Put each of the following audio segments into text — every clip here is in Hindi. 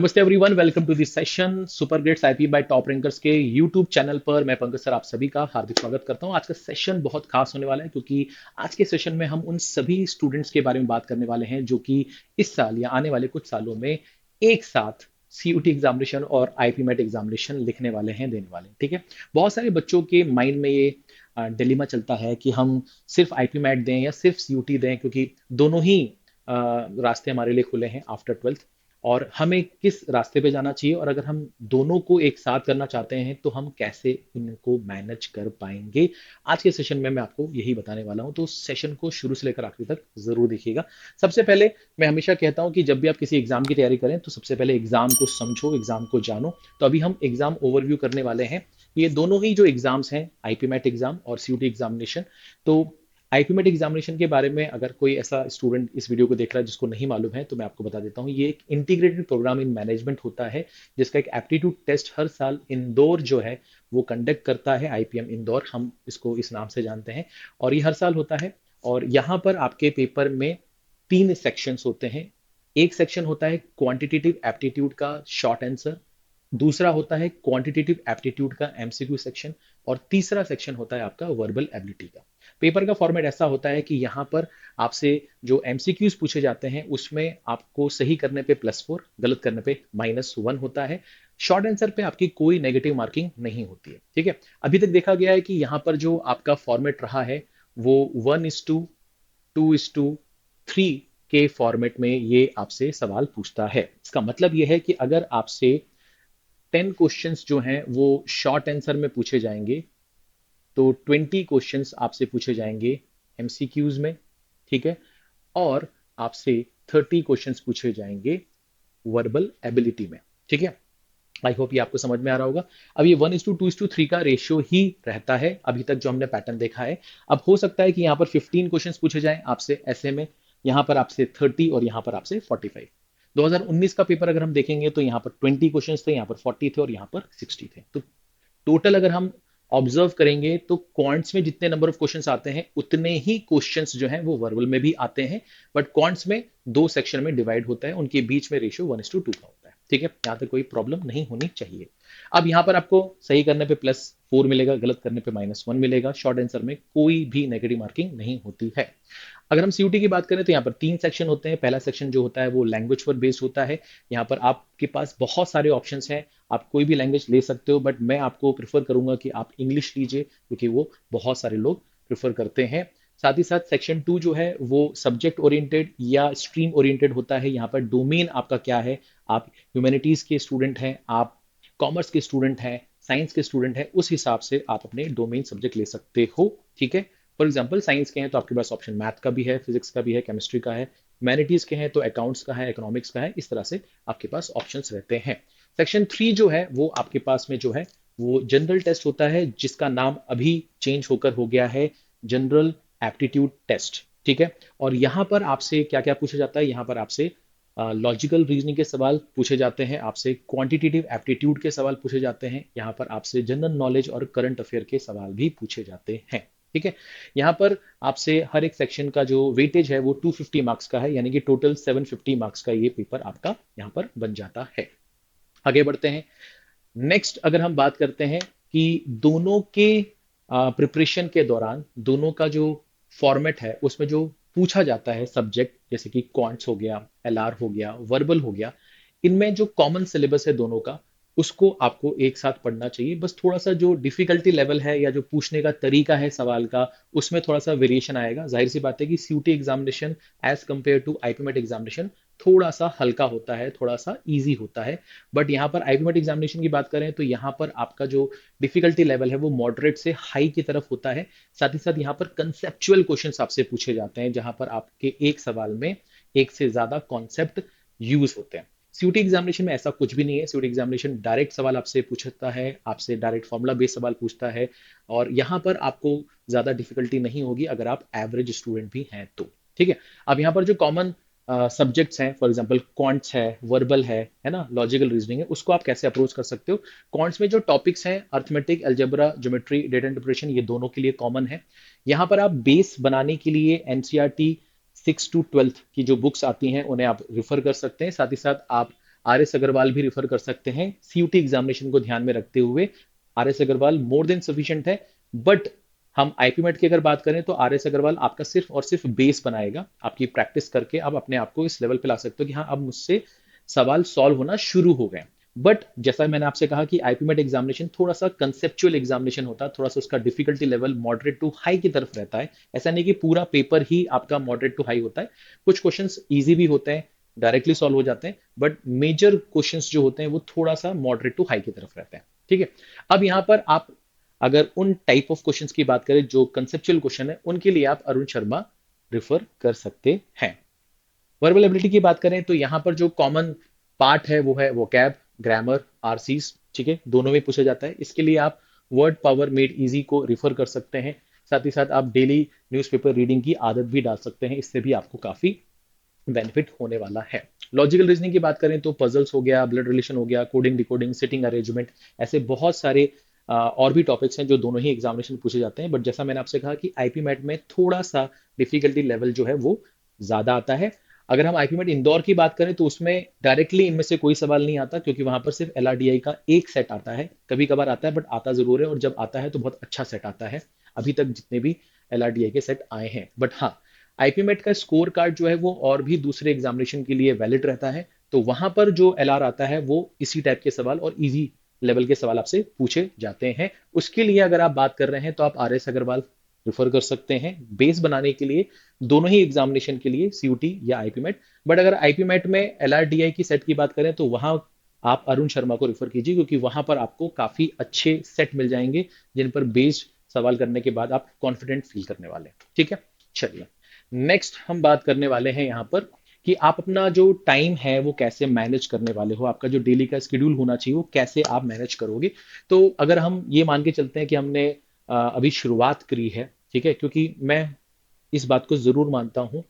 नमस्ते everyone, welcome to this session super greats IP by top rankers के यूट्यूब चैनल पर। मैं पंकज सर आप सभी का हार्दिक स्वागत करता हूं। आज का सेशन बहुत खास होने वाला है क्योंकि आज के सेशन में हम उन सभी स्टूडेंट्स के बारे में बात करने वाले हैं जो कि इस साल या आने वाले कुछ सालों में एक साथ सीयूटी एग्जामिनेशन और आईपी मेट एग्जामिनेशन लिखने वाले हैं, देने वाले हैं। ठीक है, बहुत सारे बच्चों के माइंड में ये डिलेमा चलता है कि हम सिर्फ आईपी मैट दें या सिर्फ सीयूटी दें, क्योंकि दोनों ही रास्ते हमारे लिए खुले हैं आफ्टर ट्वेल्थ। और हमें किस रास्ते पे जाना चाहिए, और अगर हम दोनों को एक साथ करना चाहते हैं तो हम कैसे इनको मैनेज कर पाएंगे। आज के सेशन में मैं आपको यही बताने वाला हूं, तो सेशन को शुरू से लेकर आखिरी तक जरूर देखिएगा। सबसे पहले मैं हमेशा कहता हूं कि जब भी आप किसी एग्जाम की तैयारी करें तो सबसे पहले एग्जाम को समझो, एग्जाम को जानो। तो अभी हम एग्जाम ओवरव्यू करने वाले हैं। ये दोनों ही जो एग्जाम्स हैं, आईपी मैट एग्जाम और सीयूटी एग्जामिनेशन, तो आईपीमेट एग्जामिनेशन के बारे में अगर कोई ऐसा स्टूडेंट इस वीडियो को देख रहा है जिसको नहीं मालूम है तो मैं आपको बता देता हूँ। ये एक इंटीग्रेटेड प्रोग्राम इन मैनेजमेंट होता है जिसका एक एप्टीट्यूड टेस्ट हर साल इंदौर जो है वो कंडक्ट करता है। आईपीएम इंदौर, हम इसको इस नाम से जानते हैं, और ये हर साल होता है। और यहाँ पर आपके पेपर में तीन सेक्शंस होते हैं। एक सेक्शन होता है क्वांटिटेटिव एप्टीट्यूड का शॉर्ट आंसर, दूसरा होता है क्वांटिटेटिव एप्टीट्यूड का एमसीक्यू सेक्शन, और तीसरा सेक्शन होता है आपका वर्बल एबिलिटी का। पेपर का फॉर्मेट ऐसा होता है कि यहाँ पर आपसे जो एमसीक्यूज पूछे जाते हैं उसमें आपको सही करने पे +4, गलत करने पे -1 होता है। शॉर्ट आंसर पे आपकी कोई नेगेटिव मार्किंग नहीं होती है। ठीक है, अभी तक देखा गया है कि यहाँ पर जो आपका फॉर्मेट रहा है वो 1:2:3 के फॉर्मेट में ये आपसे सवाल पूछता है। इसका मतलब ये है कि अगर आपसे 10 क्वेश्चंस जो हैं वो शॉर्ट आंसर में पूछे जाएंगे तो 20 क्वेश्चंस आपसे पूछे जाएंगे एमसीक्यूज में। ठीक है, और आपसे 30 क्वेश्चंस पूछे जाएंगे वर्बल एबिलिटी में। ठीक है, आई होप ये आपको समझ में आ रहा होगा। अब ये 1:2:3 का रेशियो ही रहता है अभी तक जो हमने पैटर्न देखा है। अब हो सकता है कि यहाँ पर 15 क्वेश्चंस पूछे जाएं आपसे ऐसे में, यहाँ पर आपसे 30 और यहाँ पर आपसे 45। 2019 का पेपर अगर हम देखेंगे तो यहाँ पर 20 क्वेश्चंस थे, यहाँ पर 40 थे और यहाँ पर 60 थे। तो टोटल अगर हम ऑब्जर्व करेंगे तो क्वांट्स में जितने नंबर ऑफ क्वेश्चंस आते हैं उतने ही क्वेश्चंस जो हैं वो वर्बल में भी आते हैं, बट क्वांट्स में दो सेक्शन में डिवाइड होता है, उनके बीच में रेशियो 1:2 का होता है। ठीक है, यहाँ तक कोई प्रॉब्लम नहीं होनी चाहिए। अब यहाँ पर आपको सही करने पे +4 मिलेगा, गलत करने पे -1 मिलेगा। शॉर्ट आंसर में कोई भी नेगेटिव मार्किंग नहीं होती है। अगर हम सीयूटी की बात करें तो यहाँ पर 3 सेक्शन होते हैं। पहला सेक्शन जो होता है वो लैंग्वेज पर बेस्ड होता है। यहाँ पर आपके पास बहुत सारे ऑप्शंस हैं, आप कोई भी लैंग्वेज ले सकते हो, बट मैं आपको प्रेफर करूंगा कि आप इंग्लिश लीजिए क्योंकि वो बहुत सारे लोग प्रेफर करते हैं। साथ ही साथ सेक्शन 2 जो है वो सब्जेक्ट ओरिएंटेड या स्ट्रीम ओरिएंटेड होता है। यहाँ पर डोमेन आपका क्या है, आप ह्यूमैनिटीज के स्टूडेंट हैं, आप कॉमर्स के स्टूडेंट हैं, साइंस के स्टूडेंट हैं, उस हिसाब से आप अपने डोमेन सब्जेक्ट ले सकते हो। ठीक है, फॉर एग्जाम्पल साइंस के हैं तो आपके पास ऑप्शन मैथ का भी है, फिजिक्स का भी है, केमिस्ट्री का है। ह्यूमैनिटीज के हैं तो अकाउंट्स का है, इकोनॉमिक्स का है। इस तरह से आपके पास ऑप्शंस रहते हैं। सेक्शन 3 जो है वो आपके पास में जो है वो जनरल टेस्ट होता है, जिसका नाम अभी चेंज होकर हो गया है जनरल एप्टीट्यूड टेस्ट। ठीक है, और यहाँ पर आपसे क्या क्या पूछा जाता है, यहाँ पर आपसे लॉजिकल रीजनिंग के सवाल पूछे जाते हैं, आपसे क्वांटिटेटिव एप्टीट्यूड के सवाल पूछे जाते हैं, यहाँ पर आपसे जनरल नॉलेज और करंट अफेयर के सवाल भी पूछे जाते हैं। ठीक है, यहाँ पर आपसे हर एक सेक्शन का जो वेटेज है वो 250 मार्क्स का है, यानी कि टोटल 750 मार्क्स का ये पेपर आपका यहाँ पर बन जाता है। आगे बढ़ते हैं। नेक्स्ट अगर हम बात करते हैं कि दोनों के प्रिपरेशन के दौरान दोनों का जो फॉर्मेट है उसमें जो पूछा जाता है सब्जेक्ट, जैसे कि क्वांट्स हो गया, एलआर हो गया, वर्बल हो गया, इनमें जो कॉमन सिलेबस है दोनों का उसको आपको एक साथ पढ़ना चाहिए। बस थोड़ा सा जो डिफिकल्टी लेवल है या जो पूछने का तरीका है सवाल का उसमें थोड़ा सा वेरिएशन आएगा। जाहिर सी बात है कि CUT examination as compare to IPMAT examination थोड़ा सा हल्का होता है, थोड़ा सा इजी होता है। बट यहाँ पर आईपीमेट एग्जामिनेशन की बात करें तो यहाँ पर आपका जो डिफिकल्टी लेवल है वो मॉडरेट से हाई की तरफ होता है। साथ ही साथ यहाँ पर कंसेप्चुअल क्वेश्चंस आपसे पूछे जाते हैं, जहां पर आपके एक सवाल में एक से ज्यादा कॉन्सेप्ट यूज होते हैं। सीयूटी एग्जामिनेशन में ऐसा कुछ भी नहीं है। सीयूटी एग्जामिनेशन डायरेक्ट सवाल आपसे पूछता है, आपसे डायरेक्ट फॉर्मुला बेस्ड सवाल पूछता है, और यहाँ पर आपको ज्यादा डिफिकल्टी नहीं होगी अगर आप एवरेज स्टूडेंट भी हैं तो। ठीक है, अब यहाँ पर जो कॉमन सब्जेक्ट्स हैं, फॉर एग्जांपल क्वांट्स है, वर्बल है ना, लॉजिकल रीजनिंग है, उसको आप कैसे अप्रोच कर सकते हो। क्वांट्स में जो टॉपिक्स हैं arithmetic, algebra, geometry, data interpretation, ये दोनों के लिए कॉमन है। यहाँ पर आप बेस बनाने के लिए एनसीईआरटी 6 to 12 की जो बुक्स आती हैं उन्हें आप रिफर कर सकते हैं। साथ ही साथ आप आर एस अग्रवाल भी रिफर कर सकते हैं। सीयूटी एग्जामिनेशन को ध्यान में रखते हुए R S Agarwal more than sufficient है। बट हम आईपीमेट की अगर बात करें तो आर एस अग्रवाल आपका सिर्फ और सिर्फ बेस बनाएगा। आपकी प्रैक्टिस करके आप अपने आप को इस लेवल पे ला सकते हो कि हाँ अब मुझसे सवाल सॉल्व होना शुरू हो गए। बट जैसा मैंने आपसे कहा कि आईपीमेट एग्जामिनेशन थोड़ा सा कंसेप्चुअल एग्जामिनेशन होता है, थोड़ा सा उसका difficulty level moderate to high की तरफ रहता है। ऐसा नहीं कि पूरा पेपर ही आपका मॉडरेट टू हाई होता है, कुछ क्वेश्चंस इजी भी होते हैं, डायरेक्टली सॉल्व हो जाते हैं, बट मेजर क्वेश्चंस जो होते हैं वो थोड़ा सा मॉडरेट टू हाई की तरफ रहते हैं। ठीक है। अब यहाँ पर आप अगर उन टाइप ऑफ क्वेश्चंस की बात करें जो कंसेप्चुअल क्वेश्चन है, उनके लिए आप अरुण शर्मा रिफर कर सकते हैं। वर्बल एबिलिटी की बात करें तो यहाँ पर जो कॉमन पार्ट है वो है वोकैब, ग्रामर, आरसीज। ठीक है, दोनों में पूछा जाता है। इसके लिए आप वर्ड पावर मेड इजी को रिफर कर सकते हैं। साथ ही साथ आप डेली न्यूज़पेपर रीडिंग की आदत भी डाल सकते हैं, इससे भी आपको काफी बेनिफिट होने वाला है। लॉजिकल रीजनिंग की बात करें तो पजल्स हो गया, ब्लड रिलेशन हो गया, कोडिंग डिकोडिंग, सिटिंग अरेंजमेंट, ऐसे बहुत सारे और भी टॉपिक्स हैं जो दोनों ही एग्जामिनेशन में पूछे जाते हैं। बट जैसा मैंने आपसे कहा कि आईपी मैट में थोड़ा सा डिफिकल्टी लेवल जो है वो ज्यादा आता है। अगर हम आईपी मैट इंदौर की बात करें तो उसमें डायरेक्टली इनमें से कोई सवाल नहीं आता, क्योंकि वहां पर सिर्फ एलआरडीआई का एक सेट आता है। कभी कभार आता है बट आता जरूर है, और जब आता है तो बहुत अच्छा सेट आता है। अभी तक जितने भी एलआरडीआई के सेट आए हैं। बट हाँ, आईपीमेट का स्कोर कार्ड जो है वो और भी दूसरे एग्जामिनेशन के लिए वैलिड रहता है। तो वहां पर जो एलआर आता है वो इसी टाइप के सवाल और इजी लेवल के सवाल आपसे पूछे जाते हैं। उसके लिए अगर आप बात कर रहे हैं तो आप आर एस अग्रवाल रिफर कर सकते हैं बेस बनाने के लिए, दोनों ही एग्जामिनेशन के लिए, सीयूटी या आईपीमेट। बट अगर आईपीमेट में एलआरडीआई की सेट की बात करें तो वहां आप अरुण शर्मा को रिफर कीजिए, क्योंकि वहां पर आपको काफी अच्छे सेट मिल जाएंगे जिन पर बेस्ड सवाल करने के बाद आप कॉन्फिडेंट फील करने वाले हैं। ठीक है, चलिए नेक्स्ट हम बात करने वाले हैं यहाँ पर कि आप अपना जो टाइम है वो कैसे मैनेज करने वाले हो, आपका जो डेली का स्केड्यूल होना चाहिए वो कैसे आप मैनेज करोगे। तो अगर हम ये मान के चलते हैं कि हमने अभी शुरुआत करी है, ठीक है, क्योंकि मैं इस बात को जरूर मानता हूं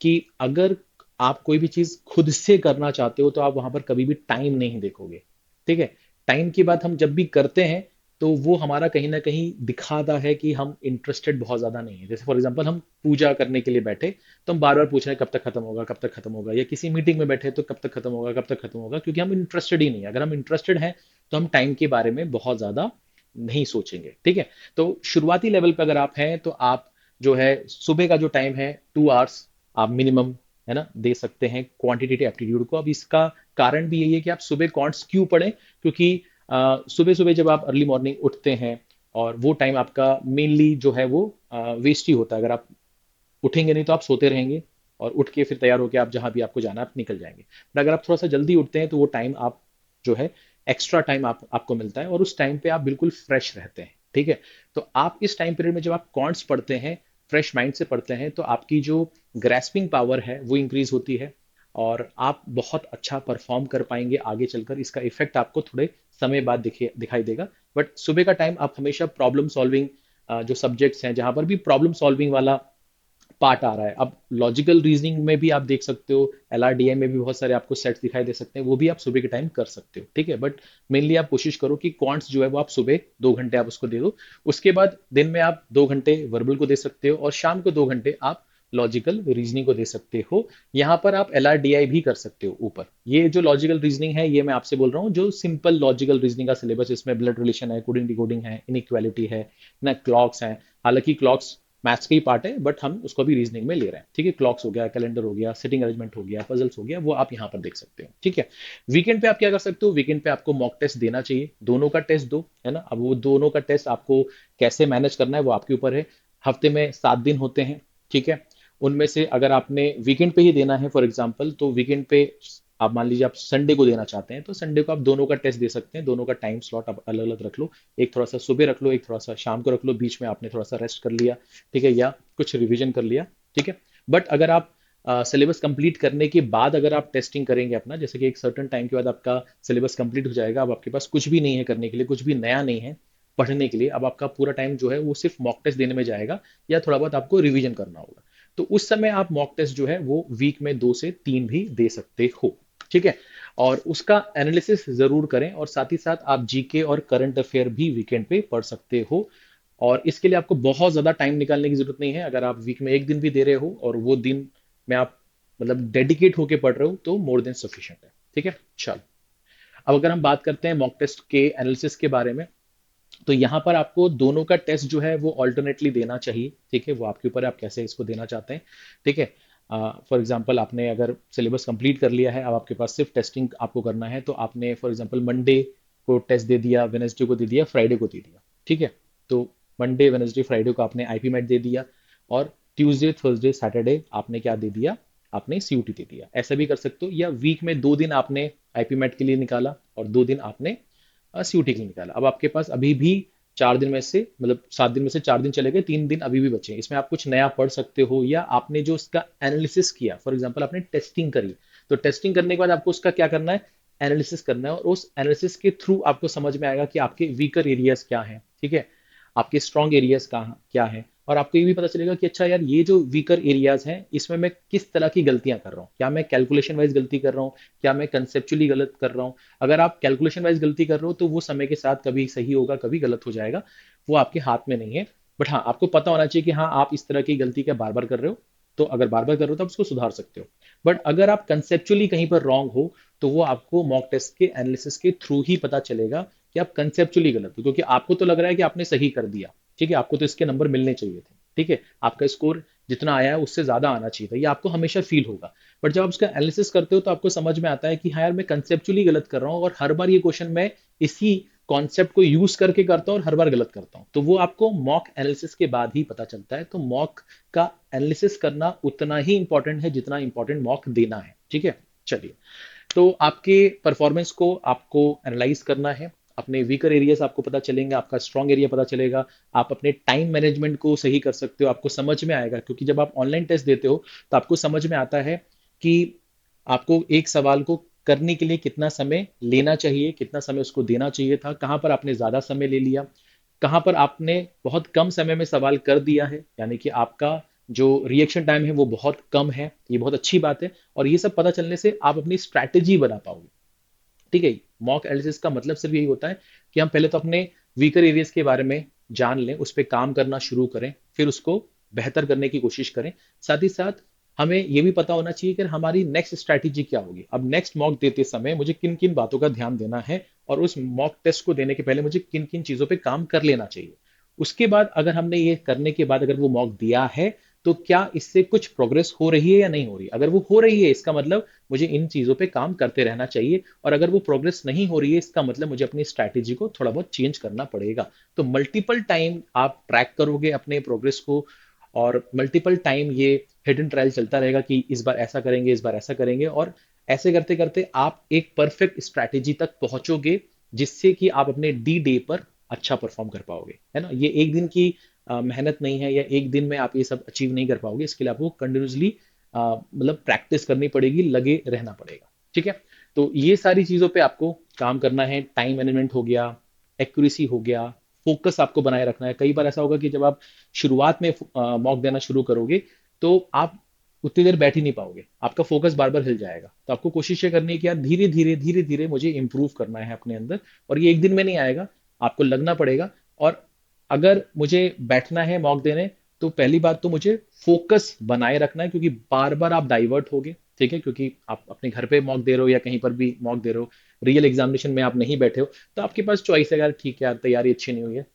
कि अगर आप कोई भी चीज खुद से करना चाहते हो तो आप वहां पर कभी भी टाइम नहीं देखोगे। ठीक है, टाइम की बात हम जब भी करते हैं तो वो हमारा कहीं ना कहीं दिखाता है कि हम इंटरेस्टेड बहुत ज्यादा नहीं है। जैसे फॉर एग्जांपल हम पूजा करने के लिए बैठे तो हम बार बार पूछ रहे हैं कब तक खत्म होगा, कब तक खत्म होगा, या किसी मीटिंग में बैठे तो कब तक खत्म होगा, कब तक खत्म होगा, क्योंकि हम इंटरेस्टेड ही नहीं है। अगर हम इंटरेस्टेड हैं तो हम टाइम के बारे में बहुत ज्यादा नहीं सोचेंगे। ठीक है, तो शुरुआती लेवल पे अगर आप हैं तो आप जो है सुबह का जो टाइम है 2 आवर्स आप मिनिमम है ना दे सकते हैं क्वांटिटेटिव एप्टीट्यूड को। अब इसका कारण भी यही है कि आप सुबह क्वांट्स क्यों पढ़ें, क्योंकि सुबह सुबह जब आप अर्ली मॉर्निंग उठते हैं और वो टाइम आपका मेनली जो है वो वेस्ट ही होता है। अगर आप उठेंगे नहीं तो आप सोते रहेंगे, और उठ के फिर तैयार होकर आप जहां भी आपको जाना है आप निकल जाएंगे। बट अगर आप थोड़ा सा जल्दी उठते हैं तो वो टाइम आप जो है एक्स्ट्रा टाइम आपको मिलता है, और उस टाइम पे आप बिल्कुल फ्रेश रहते हैं। ठीक है, तो आप इस टाइम पीरियड में जब आप कॉन्ट्स पढ़ते हैं, फ्रेश माइंड से पढ़ते हैं, तो आपकी जो ग्रेस्पिंग पावर है वो इंक्रीज होती है, और आप बहुत अच्छा परफॉर्म कर पाएंगे आगे चलकर। इसका इफेक्ट आपको थोड़े समय बाद दिखाई देगा। बट सुबह का टाइम आप हमेशा प्रॉब्लम सॉल्विंग जो सब्जेक्ट्स हैं जहां पर भी प्रॉब्लम सॉल्विंग वाला पार्ट आ रहा है। अब लॉजिकल रीजनिंग में भी आप देख सकते हो, एलआरडीआई में भी बहुत सारे आपको सेट्स दिखाई दे सकते हैं, वो भी आप सुबह के टाइम कर सकते हो। ठीक है, बट मेनली आप कोशिश करो कि क्वांट्स जो है वो आप सुबह 2 घंटे आप उसको दे दो। उसके बाद दिन में आप 2 घंटे वर्बल को दे सकते हो, और शाम को 2 घंटे आप लॉजिकल रीजनिंग को दे सकते हो। यहाँ पर आप एलआरडीआई भी कर सकते हो ऊपर। ये जो लॉजिकल रीजनिंग है ये मैं आपसे बोल रहा हूँ जो सिंपल लॉजिकल रीजनिंग का सिलेबस, इसमें ब्लड रिलेशन है, कोडिंग डिकोडिंग है, इनइक्वालिटी है ना, क्लॉक्स है। हालांकि क्लॉक्स मैथ्स का ही पार्ट है बट हम उसको भी रीजनिंग में ले रहे हैं। ठीक है, क्लॉक्स हो गया, कैलेंडर हो गया, सिटिंग अरेंजमेंट हो गया, पजल्स हो गया, वो आप यहाँ पर देख सकते हो। ठीक है, वीकेंड पे आप क्या कर सकते हो, वीकेंड पे आपको मॉक टेस्ट देना चाहिए, दोनों का टेस्ट दो, है ना। अब वो दोनों का टेस्ट आपको कैसे मैनेज करना है वो आपके ऊपर है। हफ्ते में 7 दिन होते हैं। ठीक है, उनमें से अगर आपने वीकेंड पे ही देना है फॉर एग्जाम्पल, तो वीकेंड पे आप मान लीजिए आप संडे को देना चाहते हैं तो संडे को आप दोनों का टेस्ट दे सकते हैं। दोनों का टाइम स्लॉट आप अलग अलग रख लो, एक थोड़ा सा सुबह रख लो, एक थोड़ा सा शाम को रख लो, बीच में आपने थोड़ा सा रेस्ट कर लिया। ठीक है, या कुछ रिवीजन कर लिया। ठीक है, बट अगर आप सिलेबस कंप्लीट करने के बाद अगर आप टेस्टिंग करेंगे अपना, जैसे कि एक सर्टन टाइम के बाद आपका सिलेबस कंप्लीट हो जाएगा, अब आपके पास कुछ भी नहीं है करने के लिए, कुछ भी नया नहीं है पढ़ने के लिए, अब आपका पूरा टाइम जो है वो सिर्फ मॉक टेस्ट देने में जाएगा, या थोड़ा बहुत आपको रिवीजन करना होगा। तो उस समय आप मॉक टेस्ट जो है वो वीक में 2 से 3 भी दे सकते हो। ठीक है, और उसका एनालिसिस जरूर करें, और साथ ही साथ आप जीके और करंट अफेयर भी वीकेंड पे पढ़ सकते हो। और इसके लिए आपको बहुत ज्यादा टाइम निकालने की जरूरत नहीं है। अगर आप वीक में एक दिन भी दे रहे हो और वो दिन में आप मतलब डेडिकेट होके पढ़ रहे हो तो मोर देन सफिशिएंट है। ठीक है, चलो अब अगर हम बात करते हैं मॉक टेस्ट के एनालिसिस के बारे में, तो यहाँ पर आपको दोनों का टेस्ट जो है वो ऑल्टरनेटली देना चाहिए। ठीक है, वो आपके ऊपर है, आप कैसे इसको देना चाहते हैं। ठीक है, फॉर एग्जांपल आपने अगर सिलेबस कंप्लीट कर लिया है, अब आपके पास सिर्फ टेस्टिंग आपको करना है, तो आपने फॉर एग्जांपल मंडे को टेस्ट दे दिया, वेनेसडे को दे दिया, फ्राइडे को दे दिया। ठीक है, तो मंडे वेनेसडे फ्राइडे को आपने आईपी मैट दे दिया, और ट्यूसडे थर्सडे सैटरडे आपने क्या दे दिया, आपने सीयूटी दे दिया। ऐसा भी कर सकते हो, या वीक में 2 दिन आपने आईपी मैट के लिए निकाला और 2 दिन आपने सीयूटी के लिए निकाला। अब आपके पास अभी भी 4 दिन में से, मतलब 7 दिन में से 4 दिन चले गए, 3 दिन अभी भी बचे हैं। इसमें आप कुछ नया पढ़ सकते हो, या आपने जो उसका एनालिसिस किया, फॉर एग्जांपल आपने टेस्टिंग करी, तो टेस्टिंग करने के बाद आपको उसका क्या करना है, एनालिसिस करना है, और उस एनालिसिस के थ्रू आपको समझ में आएगा कि आपके वीकर एरियाज क्या हैं। ठीक है, आपके स्ट्रॉन्ग एरियाज कहाँ क्या हैं, और आपको ये भी पता चलेगा कि अच्छा यार, ये जो वीकर एरियाज हैं इसमें मैं किस तरह की गलतियां कर रहा हूँ। क्या मैं कैलकुलेशन वाइज गलती कर रहा हूँ, क्या मैं कंसेप्चुअली गलत कर रहा हूँ। अगर आप कैलकुलेशन वाइज गलती कर रहे हो तो वो समय के साथ कभी सही होगा, कभी गलत हो जाएगा, वो आपके हाथ में नहीं है। बट हाँ, आपको पता होना चाहिए कि हाँ, आप इस तरह की गलती क्या बार बार कर रहे हो। तो अगर बार बार कर रहे हो तो आप उसको सुधार सकते हो। बट अगर आप कंसेप्चुअली कहीं पर रॉन्ग हो, तो वो आपको मॉक टेस्ट के एनालिसिस के थ्रू ही पता चलेगा कि आप कंसेप्चुअली गलत हो, क्योंकि आपको तो लग रहा है कि आपने सही कर दिया। ठीक है, आपको तो इसके नंबर मिलने चाहिए थे। ठीक है, आपका स्कोर जितना आया है उससे ज्यादा आना चाहिए था, ये आपको हमेशा फील होगा। बट जब आप उसका एनालिसिस करते हो तो आपको समझ में आता है कि हाँ यार, मैं कंसेप्चुअली गलत कर रहा हूँ, और हर बार ये क्वेश्चन मैं इसी कॉन्सेप्ट को यूज करके करता हूँ और हर बार गलत करता हूँ। तो वो आपको मॉक एनालिसिस के बाद ही पता चलता है। तो मॉक का एनालिसिस करना उतना ही इंपॉर्टेंट है जितना इंपॉर्टेंट मॉक देना है। ठीक है, चलिए, तो आपके परफॉर्मेंस को आपको एनालाइज करना है, अपने वीकर एरियाज आपको पता चलेंगे, आपका स्ट्रॉन्ग एरिया पता चलेगा, आप अपने टाइम मैनेजमेंट को सही कर सकते हो, आपको समझ में आएगा। क्योंकि जब आप ऑनलाइन टेस्ट देते हो तो आपको समझ में आता है कि आपको एक सवाल को करने के लिए कितना समय लेना चाहिए, कितना समय उसको देना चाहिए था, कहाँ पर आपने ज्यादा समय ले लिया, कहाँ पर आपने बहुत कम समय में सवाल कर दिया है, यानी कि आपका जो रिएक्शन टाइम है वो बहुत कम है। ये बहुत अच्छी बात है, और ये सब पता चलने से आप अपनी स्ट्रैटेजी बना पाओगे। ठीक है, मॉक एनालिसिस का मतलब सिर्फ यही होता है कि हम पहले तो अपने वीकर एरियाज के बारे में जान लें, उस पर काम करना शुरू करें, फिर उसको बेहतर करने की कोशिश करें। साथ ही साथ हमें यह भी पता होना चाहिए कि हमारी नेक्स्ट स्ट्रैटेजी क्या होगी। अब नेक्स्ट मॉक देते समय मुझे किन किन बातों का ध्यान देना है, और उस मॉक टेस्ट को देने के पहले मुझे किन किन चीजों पे काम कर लेना चाहिए। उसके बाद अगर हमने ये करने के बाद अगर वो मॉक दिया है, तो क्या इससे कुछ प्रोग्रेस हो रही है या नहीं हो रही। अगर वो हो रही है, इसका मतलब मुझे इन चीजों पे काम करते रहना चाहिए, और अगर वो प्रोग्रेस नहीं हो रही है, इसका मतलब मुझे अपनी स्ट्रैटेजी को थोड़ा बहुत चेंज करना पड़ेगा। तो मल्टीपल टाइम आप ट्रैक करोगे अपने प्रोग्रेस को, और मल्टीपल टाइम ये हिडन ट्रायल चलता रहेगा कि इस बार ऐसा करेंगे, इस बार ऐसा करेंगे, और ऐसे करते करते आप एक परफेक्ट स्ट्रैटेजी तक पहुंचोगे, जिससे कि आप अपने डी डे पर अच्छा परफॉर्म कर पाओगे। है ना, ये एक दिन की मेहनत नहीं है, या एक दिन में आप ये सब अचीव नहीं कर पाओगे। इसके लिए आपको कंटिन्यूसली मतलब प्रैक्टिस करनी पड़ेगी, लगे रहना पड़ेगा। ठीक है, तो ये सारी चीजों पे आपको काम करना है। टाइम मैनेजमेंट हो गया, एक्यूरेसी हो गया, फोकस आपको बनाए रखना है। कई बार ऐसा होगा कि जब आप शुरुआत में मॉक देना शुरू करोगे, तो आप उतनी देर बैठ ही नहीं पाओगे, आपका फोकस बार बार हिल जाएगा। तो आपको कोशिश ये करनी है कि यार, धीरे धीरे धीरे धीरे मुझे इंप्रूव करना है अपने अंदर, और ये एक दिन में नहीं आएगा, आपको लगना पड़ेगा। और अगर मुझे बैठना है मॉक देने, तो पहली बात तो मुझे फोकस बनाए रखना है, क्योंकि बार बार आप डाइवर्ट होगे। ठीक है, क्योंकि आप अपने घर पे मॉक दे रहे हो या कहीं पर भी मॉक दे रहे हो, रियल एग्जामिनेशन में आप नहीं बैठे हो, तो आपके पास चॉइस है यार, ठीक है यार, तैयारी अच्छी नहीं हुई है,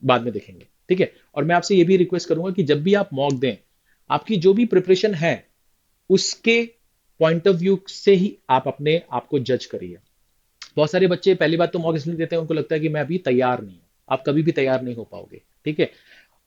बाद में देखेंगे। ठीक है, और मैं आपसे ये भी रिक्वेस्ट करूंगा कि जब भी आप मॉक दें, आपकी जो भी प्रिपरेशन है उसके पॉइंट ऑफ व्यू से ही आप अपने आप को जज करिए। बहुत सारे बच्चे पहली बात तो मॉक इसलिए देते हैं, उनको लगता है कि मैं अभी तैयार नहीं हूं। आप कभी भी तैयार नहीं हो पाओगे। ठीक है,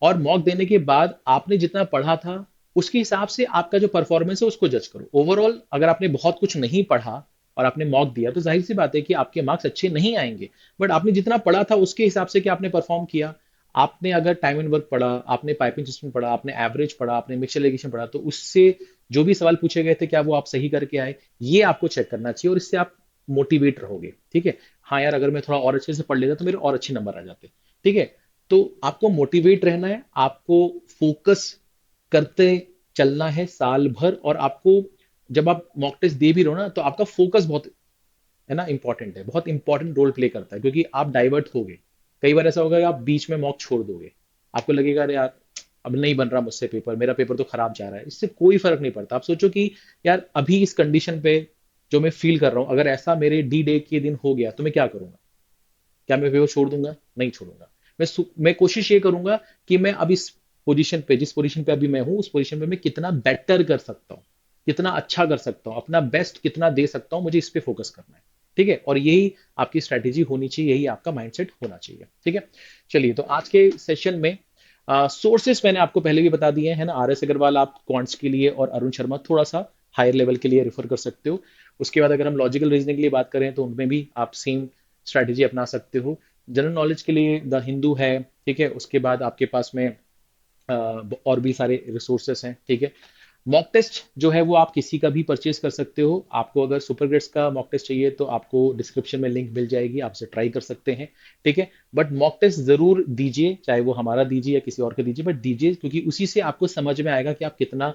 और मॉक देने के बाद आपने जितना पढ़ा था, उसके हिसाब से आपका जो परफॉर्मेंस है उसको जज करो। ओवरऑल अगर आपने बहुत कुछ नहीं पढ़ा और आपने मॉक दिया, तो जाहिर सी बात है कि आपके मार्क्स अच्छे नहीं आएंगे। बट आपने जितना पढ़ा था उसके हिसाब से क्या आपने परफॉर्म किया। आपने अगर टाइम एंड वर्क पढ़ा, आपने पाइपिंग सिस्टम पढ़ा, आपने एवरेज पढ़ा, आपने मिक्सचर एलिगेशन पढ़ा, तो उससे जो भी सवाल पूछे गए थे, क्या वो आप सही करके आए, ये आपको चेक करना चाहिए, और इससे आप मोटिवेट रहोगे। ठीक है, हाँ यार, अगर मैं थोड़ा और अच्छे से पढ़ लेता तो मेरे और अच्छे नंबर आ जाते। ठीक है, तो आपको मोटिवेट रहना है, आपको फोकस करते चलना है साल भर। और आपको जब आप मॉक टेस्ट दे भी रहो ना, तो आपका फोकस बहुत, है ना, इंपॉर्टेंट है, बहुत इंपॉर्टेंट रोल प्ले करता है, क्योंकि आप डाइवर्ट होगे। कई बार ऐसा होगा कि आप बीच में मॉक छोड़ दोगे, आपको लगेगा अरे यार, अब नहीं बन रहा मुझसे पेपर, मेरा पेपर तो खराब जा रहा है। इससे कोई फर्क नहीं पड़ता। आप सोचो कि यार, अभी इस कंडीशन पे जो मैं फील कर रहा हूँ, अगर ऐसा मेरे डी डे के दिन हो गया तो मैं क्या करूंगा? क्या मैं वो छोड़ दूंगा? नहीं छोड़ूंगा। मैं कोशिश ये करूंगा कि मैं अब इस पोजीशन पे, जिस पोजीशन पे अभी मैं हूं, उस पोजीशन पे मैं कितना बेटर कर सकता हूं, कितना अच्छा कर सकता हूं, अपना बेस्ट कितना दे सकता हूं, मुझे इस पे फोकस करना है। ठीक है, और यही आपकी स्ट्रैटेजी होनी चाहिए, यही आपका माइंडसेट होना चाहिए। ठीक है, चलिए, तो आज के सेशन में सोर्सेस मैंने आपको पहले भी बता दिए हैं ना। आर एस अग्रवाल आप क्वांट्स के लिए, और अरुण शर्मा थोड़ा सा हायर लेवल के लिए रेफर कर सकते हो। उसके बाद अगर हम लॉजिकल रीजनिंग के लिए बात करें तो उनमें भी आप सेम स्ट्रैटेजी अपना सकते हो। जनरल नॉलेज के लिए द हिंदू है। ठीक है, उसके बाद आपके पास में और भी सारे रिसोर्सेस हैं। ठीक है, मॉक टेस्ट जो है वो आप किसी का भी परचेज कर सकते हो। आपको अगर सुपर ग्रेड्स का मॉक टेस्ट चाहिए तो आपको डिस्क्रिप्शन में लिंक मिल जाएगी, आपसे ट्राई कर सकते हैं। ठीक है, बट मॉक टेस्ट जरूर दीजिए, चाहे वो हमारा दीजिए या किसी और का दीजिए, बट दीजिए, क्योंकि उसी से आपको समझ में आएगा कि आप कितना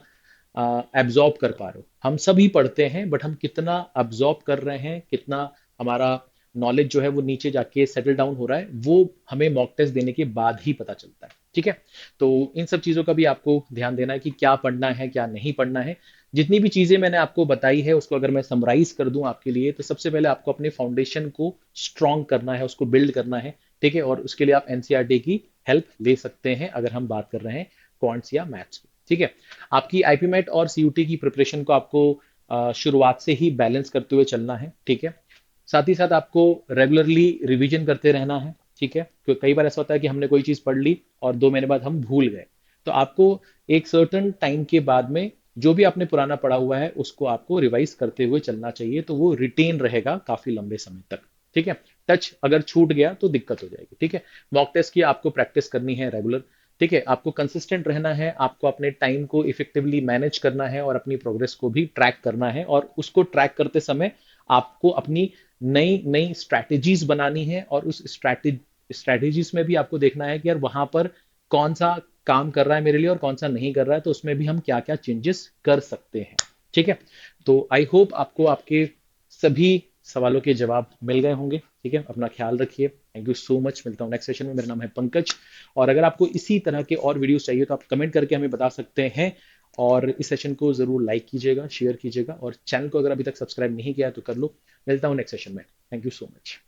एब्जॉर्ब कर पा रहे हो। हम सभी पढ़ते हैं, बट हम कितना एब्जॉर्ब कर रहे हैं, कितना हमारा नॉलेज जो है वो नीचे जाके सेटल डाउन हो रहा है, वो हमें मॉक टेस्ट देने के बाद ही पता चलता है। ठीक है, तो इन सब चीजों का भी आपको ध्यान देना है कि क्या पढ़ना है, क्या नहीं पढ़ना है। जितनी भी चीजें मैंने आपको बताई है, उसको अगर मैं समराइज कर दूं आपके लिए, तो सबसे पहले आपको अपने फाउंडेशन को स्ट्रॉन्ग करना है, उसको बिल्ड करना है। ठीक है, और उसके लिए आप एनसीईआरटी की हेल्प ले सकते हैं, अगर हम बात कर रहे हैं क्वांट्स या मैथ्स की। ठीक है, आपकी आईपीमेट और सीयूटी की प्रिपरेशन को आपको शुरुआत से ही बैलेंस करते हुए चलना है। ठीक है, साथ ही साथ आपको रेगुलरली रिवीजन करते रहना है। ठीक है, क्योंकि कई बार ऐसा होता है कि हमने कोई चीज पढ़ ली और 2 महीने बाद हम भूल गए। तो आपको एक सर्टन टाइम के बाद में जो भी आपने पुराना पढ़ा हुआ है उसको आपको रिवाइज करते हुए चलना चाहिए, तो वो रिटेन रहेगा काफी लंबे समय तक। ठीक है, टच अगर छूट गया तो दिक्कत हो जाएगी। ठीक है, मॉक टेस्ट की आपको प्रैक्टिस करनी है रेगुलर। ठीक है, आपको कंसिस्टेंट रहना है, आपको अपने टाइम को इफेक्टिवली मैनेज करना है और अपनी प्रोग्रेस को भी ट्रैक करना है, और उसको ट्रैक करते समय आपको अपनी नई नई स्ट्रैटेजीज बनानी है, और उस स्ट्रैटेजीज में भी आपको देखना है कि यार वहां पर कौन सा काम कर रहा है मेरे लिए और कौन सा नहीं कर रहा है, तो उसमें भी हम क्या क्या चेंजेस कर सकते हैं। ठीक है, तो आई होप आपको आपके सभी सवालों के जवाब मिल गए होंगे। ठीक है, अपना ख्याल रखिए। थैंक यू सो मच, मिलता हूँ नेक्स्ट सेशन में। मेरा नाम है पंकज, और अगर आपको इसी तरह के और वीडियोस चाहिए तो आप कमेंट करके हमें बता सकते हैं। और इस सेशन को जरूर लाइक कीजिएगा, शेयर कीजिएगा, और चैनल को अगर अभी तक सब्सक्राइब नहीं किया है तो कर लो। मिलता हूँ नेक्स्ट सेशन में। Thank you so much.